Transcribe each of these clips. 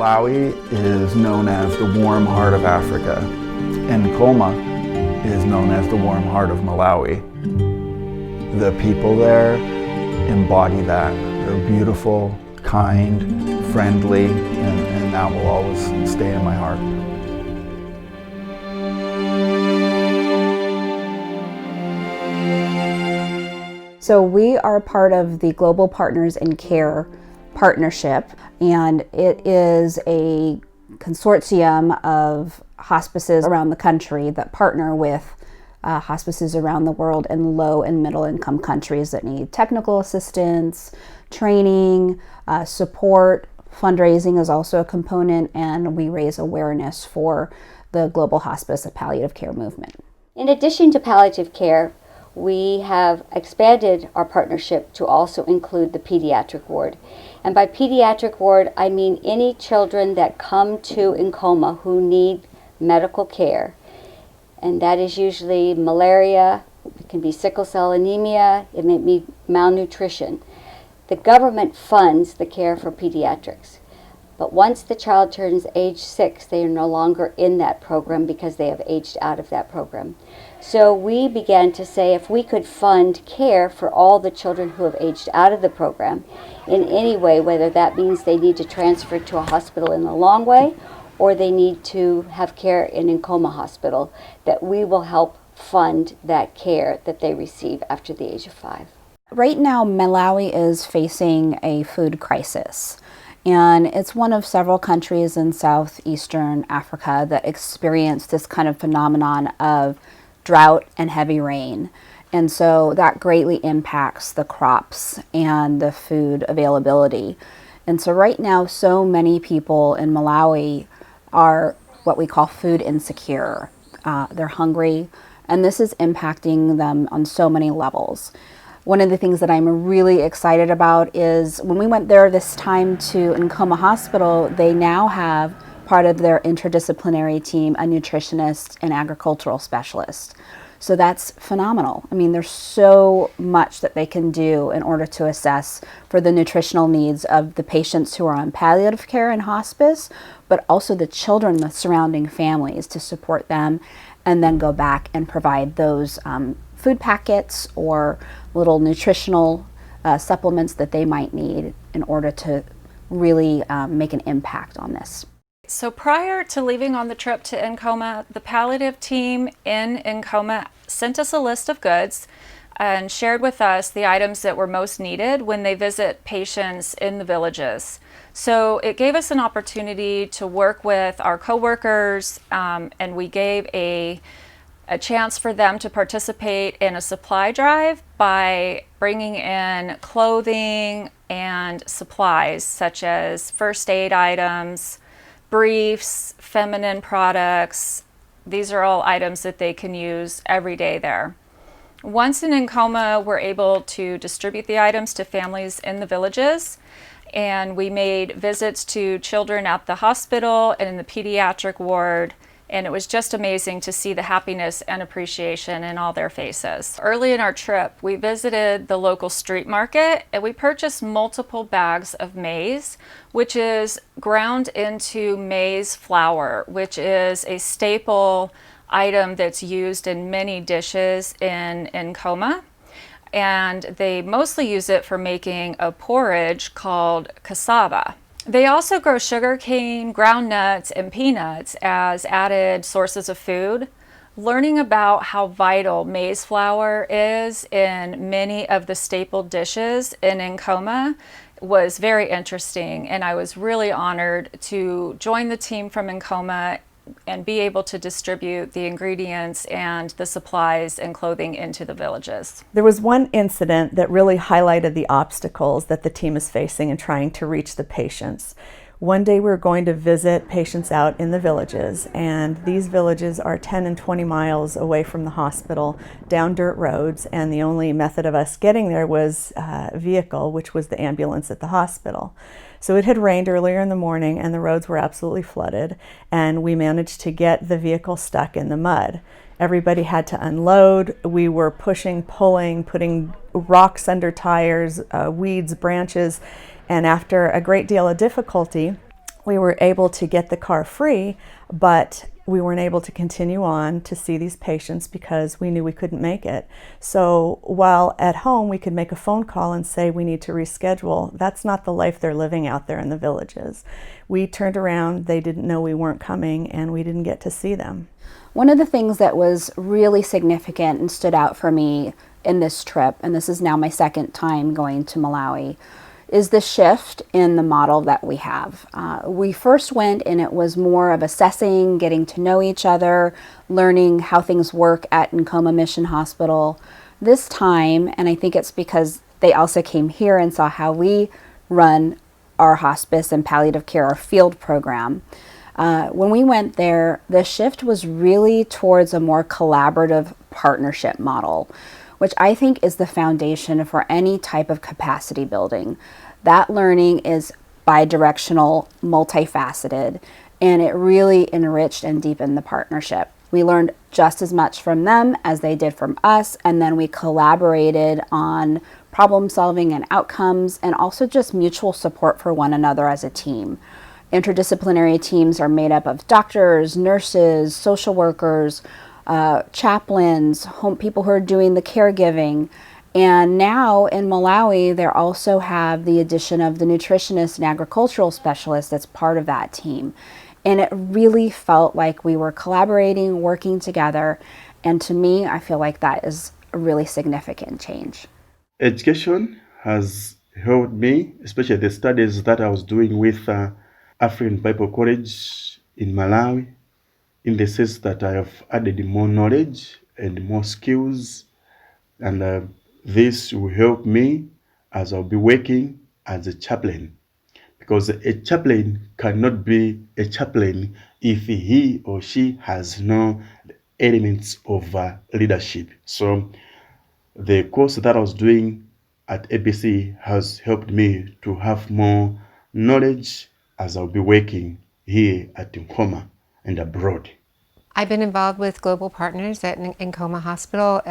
Malawi is known as the warm heart of Africa, and Nkhoma is known as the warm heart of Malawi. The people there embody that. They're beautiful, kind, friendly, and that will always stay in my heart. So we are part of the Global Partners in Care partnership, and it is a consortium of hospices around the country that partner with hospices around the world in low and middle income countries that need technical assistance, training, support. Fundraising is also a component, and we raise awareness for the global hospice and palliative care movement. In addition to palliative care, we have expanded our partnership to also include the pediatric ward. And by pediatric ward, I mean any children that come to Nkhoma who need medical care. And that is usually malaria, it can be sickle cell anemia, it may be malnutrition. The government funds the care for pediatrics. But once the child turns age 6, they are no longer in that program because they have aged out of that program. So we began to say if we could fund care for all the children who have aged out of the program in any way, whether that means they need to transfer to a hospital in the long way or they need to have care in Nkhoma Hospital, that we will help fund that care that they receive after the age of 5. Right now, Malawi is facing a food crisis. And it's one of several countries in southeastern Africa that experience this kind of phenomenon of drought and heavy rain. And so that greatly impacts the crops and the food availability. And so right now, so many people in Malawi are what we call food insecure. They're hungry, and this is impacting them on so many levels. One of the things that I'm really excited about is when we went there this time to Nkhoma Hospital, they now have part of their interdisciplinary team a nutritionist and agricultural specialist. So that's phenomenal. I mean, there's so much that they can do in order to assess for the nutritional needs of the patients who are on palliative care and hospice, but also the children, the surrounding families, to support them and then go back and provide those food packets or little nutritional supplements that they might need in order to really make an impact on this. So prior to leaving on the trip to Nkhoma, the palliative team in Nkhoma sent us a list of goods and shared with us the items that were most needed when they visit patients in the villages. So it gave us an opportunity to work with our coworkers, and we gave a chance for them to participate in a supply drive by bringing in clothing and supplies such as first aid items, briefs, feminine products. These are all items that they can use every day there. Once in Nkhoma, we're able to distribute the items to families in the villages, and we made visits to children at the hospital and in the pediatric ward. And it was just amazing to see the happiness and appreciation in all their faces. Early in our trip, we visited the local street market and we purchased multiple bags of maize, which is ground into maize flour, which is a staple item that's used in many dishes in Nkhoma. And they mostly use it for making a porridge called cassava. They also grow sugarcane, ground nuts, and peanuts as added sources of food. Learning about how vital maize flour is in many of the staple dishes in Nkhoma was very interesting, and I was really honored to join the team from Nkhoma and be able to distribute the ingredients and the supplies and clothing into the villages. There was one incident that really highlighted the obstacles that the team is facing in trying to reach the patients. One day we were going to visit patients out in the villages, and these villages are 10 and 20 miles away from the hospital down dirt roads, and the only method of us getting there was a vehicle, which was the ambulance at the hospital. So it had rained earlier in the morning and the roads were absolutely flooded, and we managed to get the vehicle stuck in the mud. Everybody had to unload. We were pushing, pulling, putting rocks under tires, weeds, branches, and after a great deal of difficulty, We were able to get the car free, but we weren't able to continue on to see these patients because we knew we couldn't make it. So while at home we could make a phone call and say we need to reschedule, that's not the life they're living out there in the villages. We turned around, they didn't know we weren't coming, and we didn't get to see them. One of the things that was really significant and stood out for me in this trip, and this is now my second time going to Malawi, is the shift in the model that we have. We first went and it was more of assessing, getting to know each other, learning how things work at Nkhoma Mission Hospital. This time, and I think it's because they also came here and saw how we run our hospice and palliative care, our field program. When we went there, the shift was really towards a more collaborative partnership model, which I think is the foundation for any type of capacity building. That learning is bidirectional, multifaceted, and it really enriched and deepened the partnership. We learned just as much from them as they did from us, and then we collaborated on problem solving and outcomes, and also just mutual support for one another as a team. Interdisciplinary teams are made up of doctors, nurses, social workers, chaplains, people who are doing the caregiving. And now in Malawi, they also have the addition of the nutritionist and agricultural specialist that's part of that team. And it really felt like we were collaborating, working together. And to me, I feel like that is a really significant change. Education has helped me, especially the studies that I was doing with African Bible College in Malawi, in the sense that I have added more knowledge and more skills, and this will help me as I'll be working as a chaplain, because a chaplain cannot be a chaplain if he or she has no elements of leadership. So the course that I was doing at ABC has helped me to have more knowledge as I'll be working here at Nkhoma and abroad. I've been involved with Global Partners at Nkhoma Hospital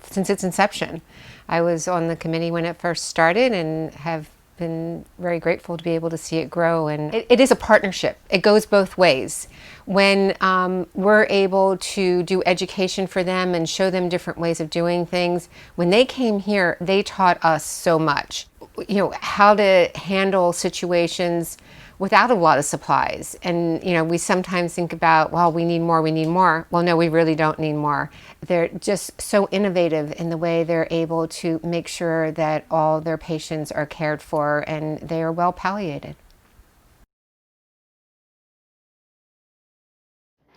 since its inception. I was on the committee when it first started and have been very grateful to be able to see it grow. And it is a partnership. It goes both ways. When we're able to do education for them and show them different ways of doing things, when they came here, they taught us so much. You know, how to handle situations without a lot of supplies. And, you know, we sometimes think about, well, we need more, we need more. Well, no, we really don't need more. They're just so innovative in the way they're able to make sure that all their patients are cared for and they are well palliated.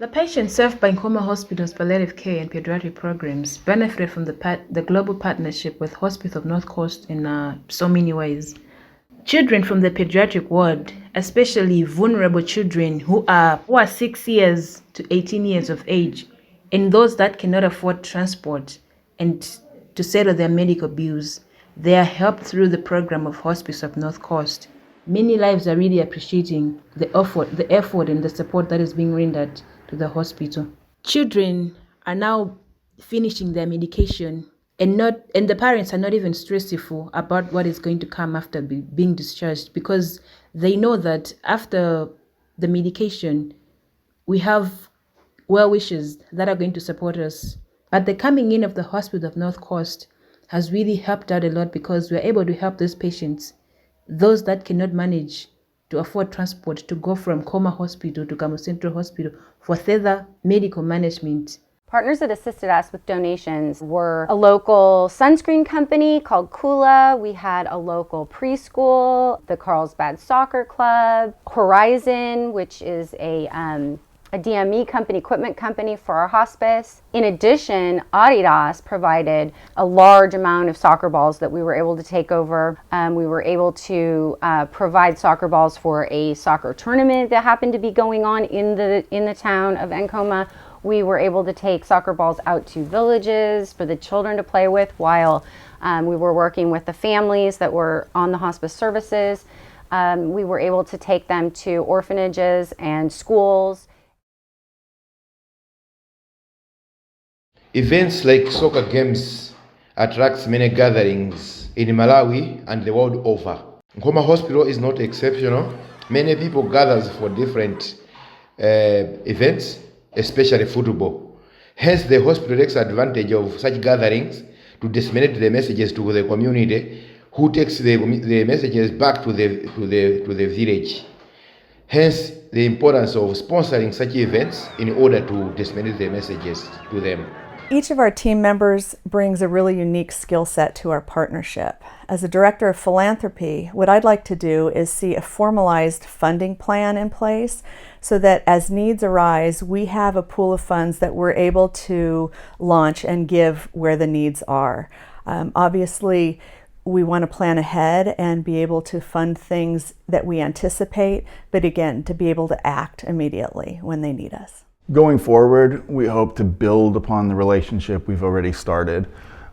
The patients served by Nkhoma Hospital's palliative care and pediatric programs benefited from the global partnership with Hospice of North Coast in so many ways. Children from the pediatric ward, especially vulnerable children who are 6 years to 18 years of age, and those that cannot afford transport and to settle their medical bills, they are helped through the program of Hospice of North Coast. Many lives are really appreciating the effort and the support that is being rendered to the hospital. Children are now finishing their medication, and the parents are not even stressful about what is going to come after being discharged, because they know that after the medication we have well wishers that are going to support us. But the coming in of the Hospital of North Coast has really helped out a lot, because we're able to help those patients, those that cannot manage to afford transport to go from Nkhoma Hospital to Kamo Central Hospital for further medical management. Partners that assisted us with donations were a local sunscreen company called Kula. We had a local preschool, the Carlsbad Soccer Club, Horizon, which is a DME company, equipment company for our hospice. In addition, Adidas provided a large amount of soccer balls that we were able to take over. We were able to provide soccer balls for a soccer tournament that happened to be going on in the town of Nkhoma. We were able to take soccer balls out to villages for the children to play with while we were working with the families that were on the hospice services. We were able to take them to orphanages and schools. Events like soccer games attracts many gatherings in Malawi and the world over. Nkhoma Hospital is not exceptional. Many people gather for different events, especially football. Hence, the hospital takes advantage of such gatherings to disseminate the messages to the community, who takes the messages back to the village. Hence, the importance of sponsoring such events in order to disseminate the messages to them. Each of our team members brings a really unique skill set to our partnership. As a director of philanthropy, what I'd like to do is see a formalized funding plan in place so that as needs arise, we have a pool of funds that we're able to launch and give where the needs are. Obviously, we want to plan ahead and be able to fund things that we anticipate, but again, to be able to act immediately when they need us. Going forward, we hope to build upon the relationship we've already started.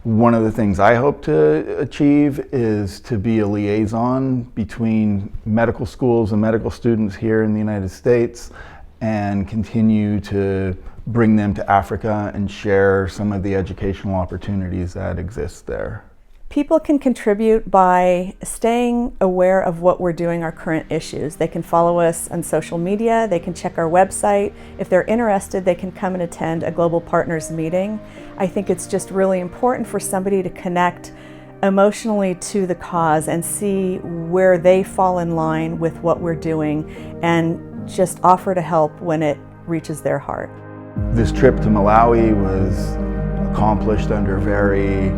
One of the things I hope to achieve is to be a liaison between medical schools and medical students here in the United States and continue to bring them to Africa and share some of the educational opportunities that exist there. People can contribute by staying aware of what we're doing, our current issues. They can follow us on social media, they can check our website. If they're interested, they can come and attend a Global Partners meeting. I think it's just really important for somebody to connect emotionally to the cause and see where they fall in line with what we're doing and just offer to help when it reaches their heart. This trip to Malawi was accomplished under very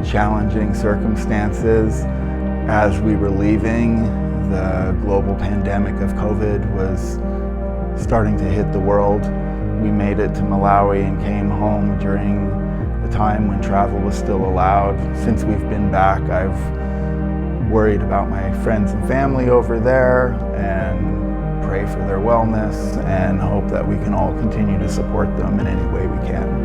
challenging circumstances. As we were leaving, the global pandemic of COVID was starting to hit the world. We made it to Malawi and came home during the time when travel was still allowed. Since we've been back, I've worried about my friends and family over there and pray for their wellness and hope that we can all continue to support them in any way we can.